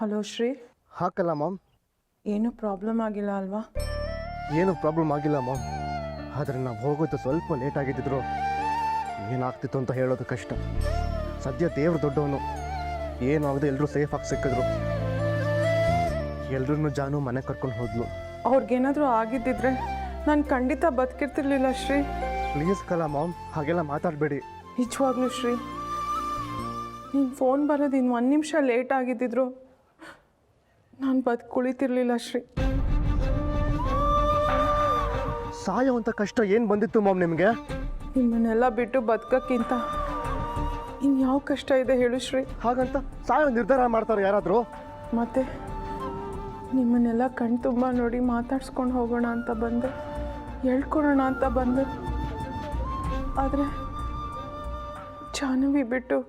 Hello Shri. ಹಾಕಲ್ಲ ma'am. ಏನು problem ಆಗಿಲ್ಲ ಅಲ್ವಾ? ಏನು ಪ್ರಾಬ್ಲಮ್ ಆಗಿಲ್ಲ ಮಾಮ್. ಆದರೆ ನಾವು ಹೋಗೋದು ಸ್ವಲ್ಪ ಲೇಟ್ ಆಗಿದ್ದಿದ್ರು ಏನಾಗ್ತಿತ್ತು ಅಂತ ಹೇಳೋದು ಕಷ್ಟ. ಸದ್ಯ ದೇವ್ರು ದೊಡ್ಡವನು, ಏನಾಗದೆ ಎಲ್ಲರೂ ಸೇಫಾಗಿ ಸಿಕ್ಕಿದ್ರು. ಎಲ್ರೂ ಜಾನು ಮನೆ ಕರ್ಕೊಂಡು ಹೋದ್ಲು. ಅವ್ರಿಗೇನಾದರೂ ಆಗಿದ್ದಿದ್ರೆ ನಾನು ಖಂಡಿತ ಬದುಕಿರ್ತಿರ್ಲಿಲ್ಲ ಶ್ರೀ. ಪ್ಲೀಸ್ ಕಲ ಮಾಮ್, ಹಾಗೆಲ್ಲ ಮಾತಾಡಬೇಡಿ. ನಿಜವಾಗ್ಲೂ ಶ್ರೀ, ನೀನು ಫೋನ್ ಬರೋದು ಇನ್ನು 1 ನಿಮಿಷ ಲೇಟ್ ಆಗಿದ್ದಿದ್ರು ನಾನು ಬದುಕುಳಿತಿರ್ಲಿಲ್ಲ ಶ್ರೀ. ಸಾಯೋ ಅಂತ ಕಷ್ಟ ಏನು ಬಂದಿತ್ತು ಮಾಮ್ ನಿಮಗೆ? ನಿಮ್ಮನ್ನೆಲ್ಲ ಬಿಟ್ಟು ಬದುಕೋಕ್ಕಿಂತ ಇನ್ಯಾವ ಕಷ್ಟ ಇದೆ ಹೇಳು ಶ್ರೀ. ಹಾಗಂತ ಸಾಯೋ ನಿರ್ಧಾರ ಮಾಡ್ತಾರೆ ಯಾರಾದರೂ? ಮತ್ತೆ ನಿಮ್ಮನ್ನೆಲ್ಲ ಕಣ್ ತುಂಬ ನೋಡಿ ಮಾತಾಡ್ಸ್ಕೊಂಡು ಹೋಗೋಣ ಅಂತ ಬಂದೆ, ಹೇಳ್ಕೊಳೋಣ ಅಂತ ಬಂದೆ. ಆದರೆ ಜಾಹ್ನವಿ ಬಿಟ್ಟು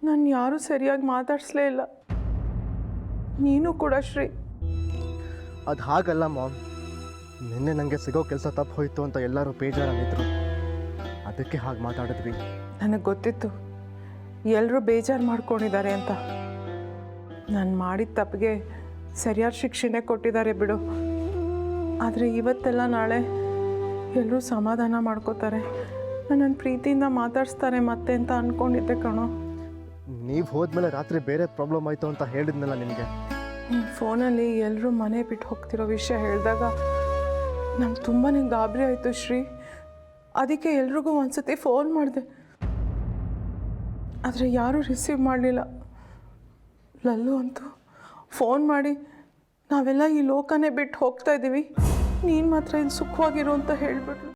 ನಾನು ಯಾರೂ ಸರಿಯಾಗಿ ಮಾತಾಡಿಸ್ಲೇ ಇಲ್ಲ. ನೀನು ಕೂಡ ಶ್ರೀ. ಅದು ಹಾಗಲ್ಲ ಮಾಮ್. ನಿನ್ನೆ ನನಗೆ ಸಿಗೋ ಕೆಲಸ ತಪ್ಪು ಹೋಯಿತು ಅಂತ ಎಲ್ಲರೂ ಬೇಜಾರಾಗಿದ್ರು, ಅದಕ್ಕೆ ಹಾಗೆ ಮಾತಾಡಿದ್ವಿ. ನನಗೆ ಗೊತ್ತಿತ್ತು ಎಲ್ಲರೂ ಬೇಜಾರು ಮಾಡ್ಕೊಂಡಿದ್ದಾರೆ ಅಂತ. ನಾನು ಮಾಡಿದ ತಪ್ಪಿಗೆ ಸರಿಯಾದ ಶಿಕ್ಷೆನೇ ಕೊಟ್ಟಿದ್ದಾರೆ ಬಿಡು. ಆದರೆ ಇವತ್ತೆಲ್ಲ ನಾಳೆ ಎಲ್ಲರೂ ಸಮಾಧಾನ ಮಾಡ್ಕೋತಾರೆ, ನನ್ನ ಪ್ರೀತಿಯಿಂದ ಮಾತಾಡಿಸ್ತಾರೆ ಮತ್ತೆ ಅಂತ ಅಂದ್ಕೊಂಡಿದ್ದೆ ಕಣೋ. ನೀವು ಹೋದ್ಮೇಲೆ ರಾತ್ರಿ ಬೇರೆ ಪ್ರಾಬ್ಲಮ್ ಆಯಿತು ಅಂತ ಹೇಳಿದ್ನಲ್ಲ ನಿಮಗೆ. ಫೋನಲ್ಲಿ ಎಲ್ಲರೂ ಮನೆ ಬಿಟ್ಟು ಹೋಗ್ತಿರೋ ವಿಷಯ ಹೇಳಿದಾಗ ನಂಗೆ ತುಂಬಾ ಗಾಬರಿ ಆಯಿತು ಶ್ರೀ. ಅದಕ್ಕೆ ಎಲ್ರಿಗೂ ಒಂದ್ಸತಿ ಫೋನ್ ಮಾಡಿದೆ, ಆದರೆ ಯಾರೂ ರಿಸೀವ್ ಮಾಡಲಿಲ್ಲ. ಲಲ್ಲು ಅಂತೂ ಫೋನ್ ಮಾಡಿ ನಾವೆಲ್ಲ ಈ ಲೋಕನೇ ಬಿಟ್ಟು ಹೋಗ್ತಾ ಇದ್ದೀವಿ, ನೀನು ಮಾತ್ರ ಇಲ್ಲಿ ಸುಖವಾಗಿರು ಅಂತ ಹೇಳಿಬಿಟ್ಲು.